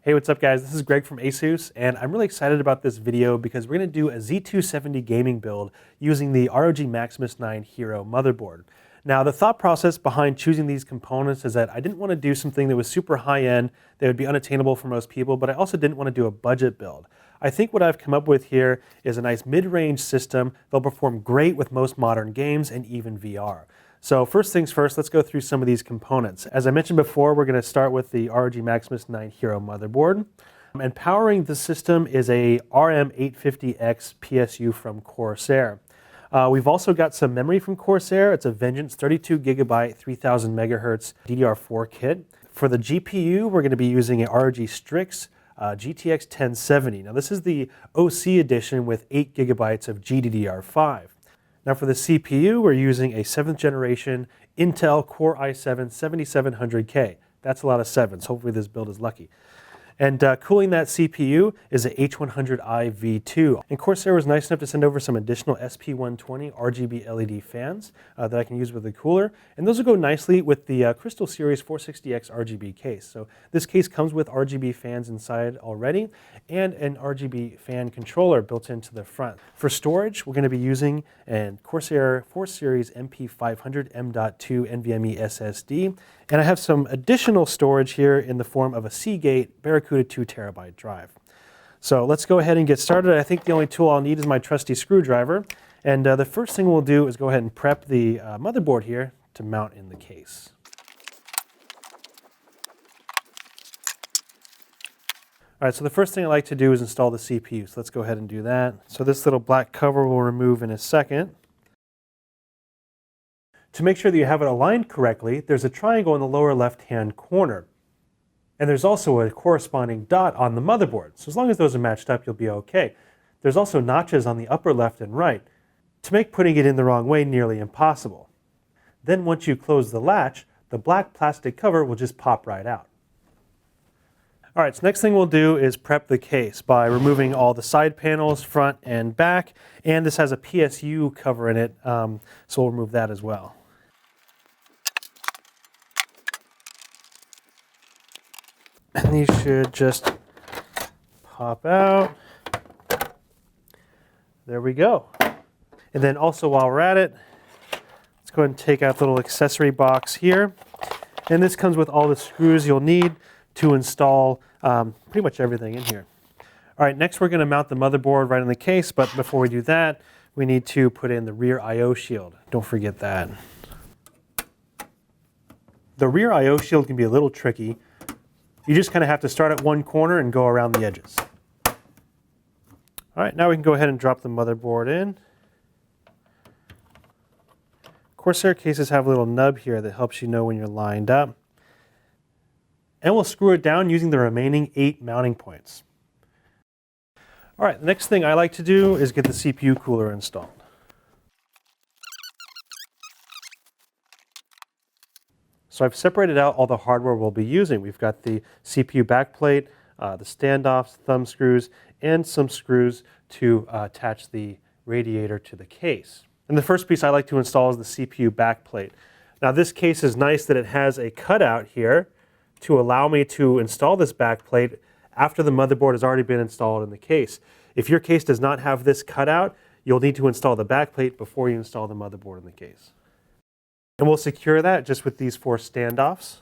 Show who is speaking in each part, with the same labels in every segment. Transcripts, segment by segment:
Speaker 1: Hey, what's up guys? This is Greg from ASUS, and I'm really excited about this video because we're going to do a Z270 gaming build using the ROG MAXIMUS IX Hero motherboard. Now, the thought process behind choosing these components is that I didn't want to do something that was super high-end, that would be unattainable for most people, but I also didn't want to do a budget build. I think what I've come up with here is a nice mid-range system that'll perform great with most modern games and even VR. So first things first, let's go through some of these components. As I mentioned before, we're going to start with the ROG MAXIMUS IX Hero motherboard. And powering the system is a RM850X PSU from Corsair. We've also got some memory from Corsair. It's a Vengeance 32 GB 3000 MHz DDR4 kit. For the GPU, we're going to be using a ROG STRIX GTX1070. Now this is the OC edition with 8 GB of GDDR5. Now for the CPU, we're using a 7th generation Intel Core i7-7700K. That's a lot of 7s. Hopefully this build is lucky. And cooling that CPU is a H100i V2. And Corsair was nice enough to send over some additional SP120 RGB LED fans that I can use with the cooler. And those will go nicely with the Crystal Series 460X RGB case. So this case comes with RGB fans inside already and an RGB fan controller built into the front. For storage, we're going to be using a Corsair 4 Series MP500 M.2 NVMe SSD. And I have some additional storage here in the form of a Seagate Barracuda 2 TB drive. So let's go ahead and get started. I think the only tool I'll need is my trusty screwdriver. And the first thing we'll do is go ahead and prep the motherboard here to mount in the case. All right, so the first thing I like to do is install the CPU. So let's go ahead and do that. So this little black cover we'll remove in a second. To make sure that you have it aligned correctly, there's a triangle in the lower left-hand corner. And there's also a corresponding dot on the motherboard. So as long as those are matched up, you'll be okay. There's also notches on the upper left and right to make putting it in the wrong way nearly impossible. Then once you close the latch, the black plastic cover will just pop right out. All right, so next thing we'll do is prep the case by removing all the side panels, front and back. And this has a PSU cover in it, so we'll remove that as well. And these should just pop out. There we go. And then also while we're at it, let's go ahead and take out the little accessory box here. And this comes with all the screws you'll need to install pretty much everything in here. All right, next we're going to mount the motherboard right in the case, but before we do that, we need to put in the rear I/O shield. Don't forget that. The rear I/O shield can be a little tricky. You just kind of have to start at one corner and go around the edges. All right, now we can go ahead and drop the motherboard in. Corsair cases have a little nub here that helps you know when you're lined up. And we'll screw it down using the remaining 8 mounting points. All right, the next thing I like to do is get the CPU cooler installed. So I've separated out all the hardware we'll be using. We've got the CPU backplate, the standoffs, thumb screws, and some screws to attach the radiator to the case. And the first piece I like to install is the CPU backplate. Now this case is nice that it has a cutout here to allow me to install this backplate after the motherboard has already been installed in the case. If your case does not have this cutout, you'll need to install the backplate before you install the motherboard in the case. And we'll secure that just with these 4 standoffs.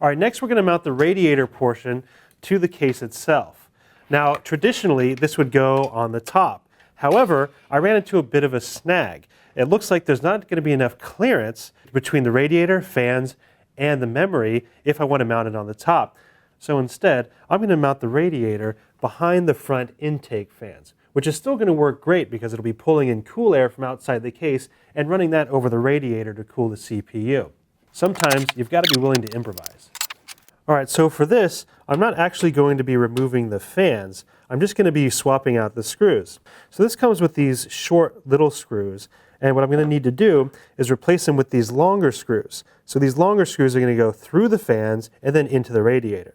Speaker 1: All right, next we're going to mount the radiator portion to the case itself. Now, traditionally, this would go on the top. However, I ran into a bit of a snag. It looks like there's not going to be enough clearance between the radiator, fans, and the memory if I want to mount it on the top. So instead, I'm going to mount the radiator behind the front intake fans, which is still going to work great because it'll be pulling in cool air from outside the case and running that over the radiator to cool the CPU. Sometimes you've got to be willing to improvise. All right, so for this, I'm not actually going to be removing the fans. I'm just going to be swapping out the screws. So this comes with these short little screws, and what I'm going to need to do is replace them with these longer screws. So these longer screws are going to go through the fans and then into the radiator.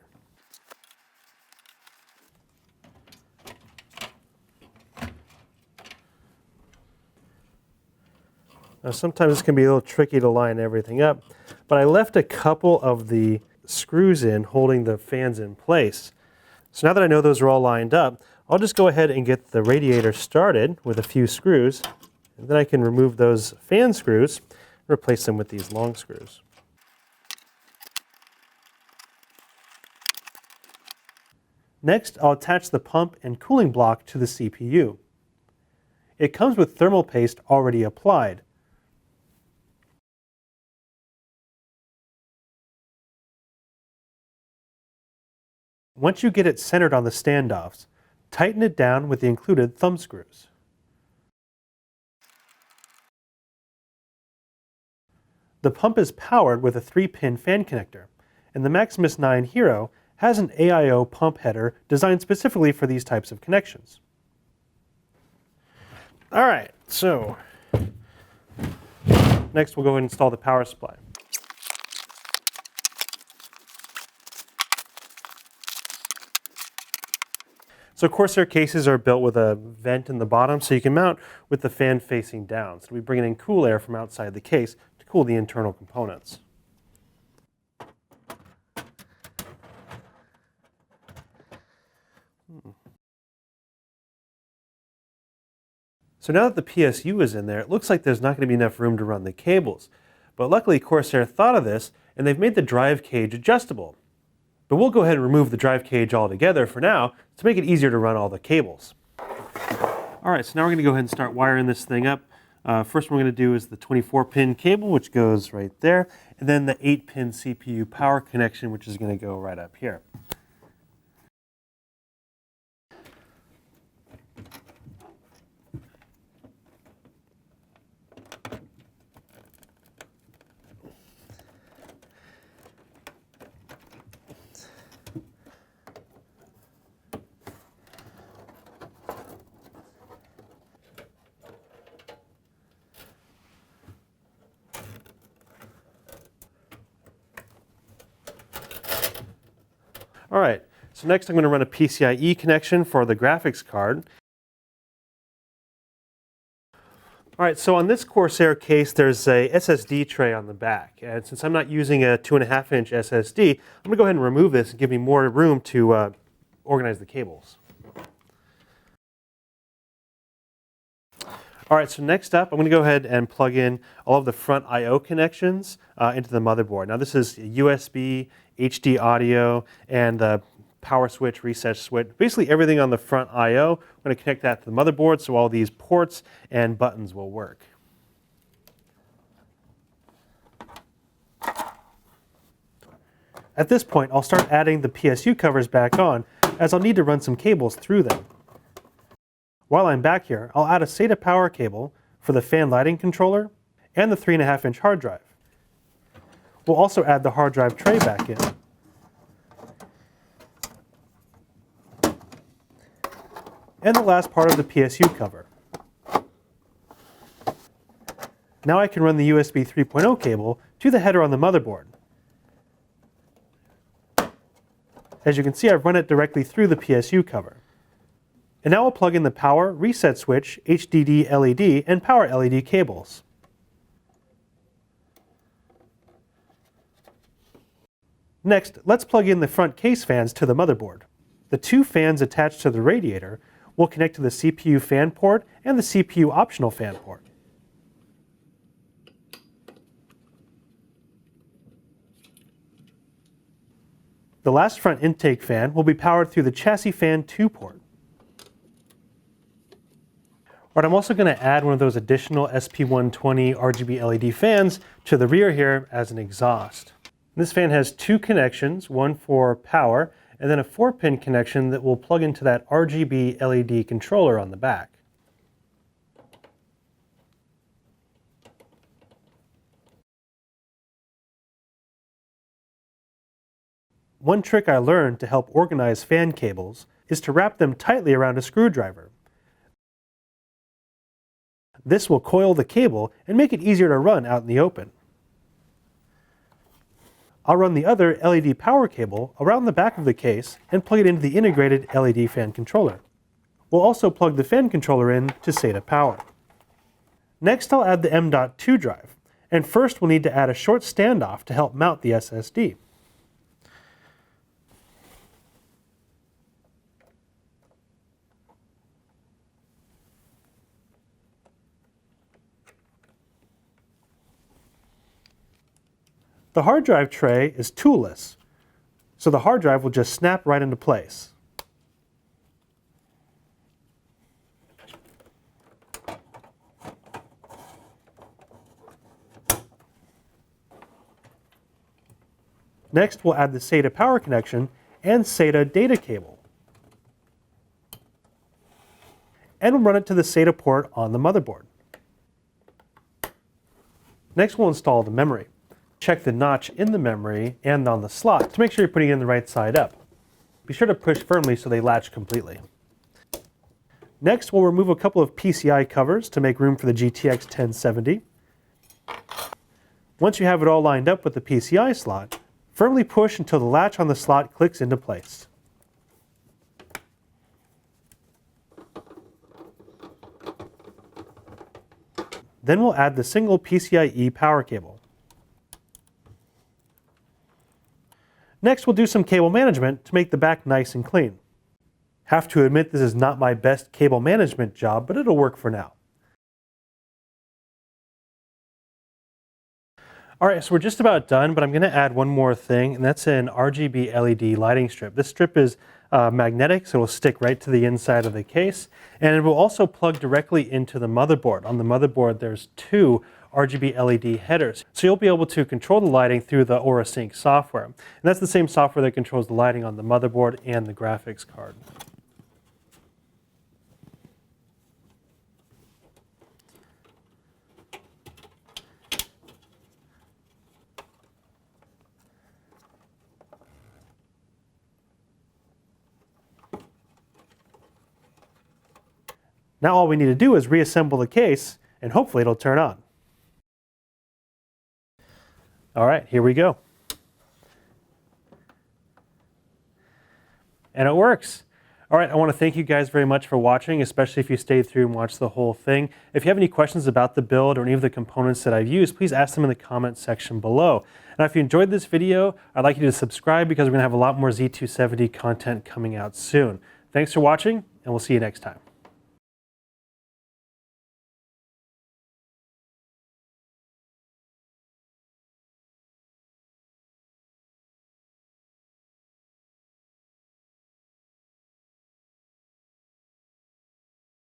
Speaker 1: Now sometimes this can be a little tricky to line everything up, but I left a couple of the screws in holding the fans in place. So now that I know those are all lined up, I'll just go ahead and get the radiator started with a few screws, and then I can remove those fan screws and replace them with these long screws. Next, I'll attach the pump and cooling block to the CPU. It comes with thermal paste already applied. Once you get it centered on the standoffs, tighten it down with the included thumb screws. The pump is powered with a 3-pin fan connector, and the Maximus IX Hero has an AIO pump header designed specifically for these types of connections. Alright, so next we'll go ahead and install the power supply. So Corsair cases are built with a vent in the bottom so you can mount with the fan facing down. So we're bringing in cool air from outside the case to cool the internal components. So now that the PSU is in there, it looks like there's not going to be enough room to run the cables. But luckily Corsair thought of this, and they've made the drive cage adjustable. But we'll go ahead and remove the drive cage altogether for now to make it easier to run all the cables. Alright, so now we're going to go ahead and start wiring this thing up. First one we're going to do is the 24-pin cable, which goes right there, and then the 8-pin CPU power connection, which is going to go right up here. Alright, so next I'm going to run a PCIe connection for the graphics card. Alright, so on this Corsair case there's a SSD tray on the back, and since I'm not using a 2.5-inch SSD, I'm going to go ahead and remove this and give me more room to organize the cables. Alright, so next up I'm going to go ahead and plug in all of the front I/O connections into the motherboard. Now this is USB, HD audio, and the power switch, reset switch, basically everything on the front I/O. I'm going to connect that to the motherboard so all these ports and buttons will work. At this point I'll start adding the PSU covers back on, as I'll need to run some cables through them. While I'm back here, I'll add a SATA power cable for the fan lighting controller and the 3.5-inch hard drive. We'll also add the hard drive tray back in. And the last part of the PSU cover. Now I can run the USB 3.0 cable to the header on the motherboard. As you can see, I've run it directly through the PSU cover. And now I'll plug in the power, reset switch, HDD LED, and power LED cables. Next, let's plug in the front case fans to the motherboard. The two fans attached to the radiator will connect to the CPU fan port and the CPU optional fan port. The last front intake fan will be powered through the chassis fan 2 port. But I'm also going to add one of those additional SP120 RGB LED fans to the rear here as an exhaust. This fan has two connections, one for power and then a 4-pin connection that will plug into that RGB LED controller on the back. One trick I learned to help organize fan cables is to wrap them tightly around a screwdriver. This will coil the cable and make it easier to run out in the open. I'll run the other LED power cable around the back of the case and plug it into the integrated LED fan controller. We'll also plug the fan controller in to SATA power. Next I'll add the M.2 drive, and first we'll need to add a short standoff to help mount the SSD. The hard drive tray is toolless, so the hard drive will just snap right into place. Next, we'll add the SATA power connection and SATA data cable. And we'll run it to the SATA port on the motherboard. Next, we'll install the memory. Check the notch in the memory and on the slot to make sure you're putting it in the right side up. Be sure to push firmly so they latch completely. Next, we'll remove a couple of PCI covers to make room for the GTX 1070. Once you have it all lined up with the PCI slot, firmly push until the latch on the slot clicks into place. Then we'll add the single PCIe power cable. Next, we'll do some cable management to make the back nice and clean. Have to admit this is not my best cable management job, but it'll work for now. Alright, so we're just about done, but I'm going to add one more thing, and that's an RGB LED lighting strip. This strip is magnetic, so it will stick right to the inside of the case, and it will also plug directly into the motherboard. On the motherboard, there's two RGB LED headers, so you'll be able to control the lighting through the AuraSync software. And that's the same software that controls the lighting on the motherboard and the graphics card. Now all we need to do is reassemble the case, and hopefully it'll turn on. All right, here we go. And it works. All right, I want to thank you guys very much for watching, especially if you stayed through and watched the whole thing. If you have any questions about the build or any of the components that I've used, please ask them in the comments section below. And if you enjoyed this video, I'd like you to subscribe because we're going to have a lot more Z270 content coming out soon. Thanks for watching, and we'll see you next time.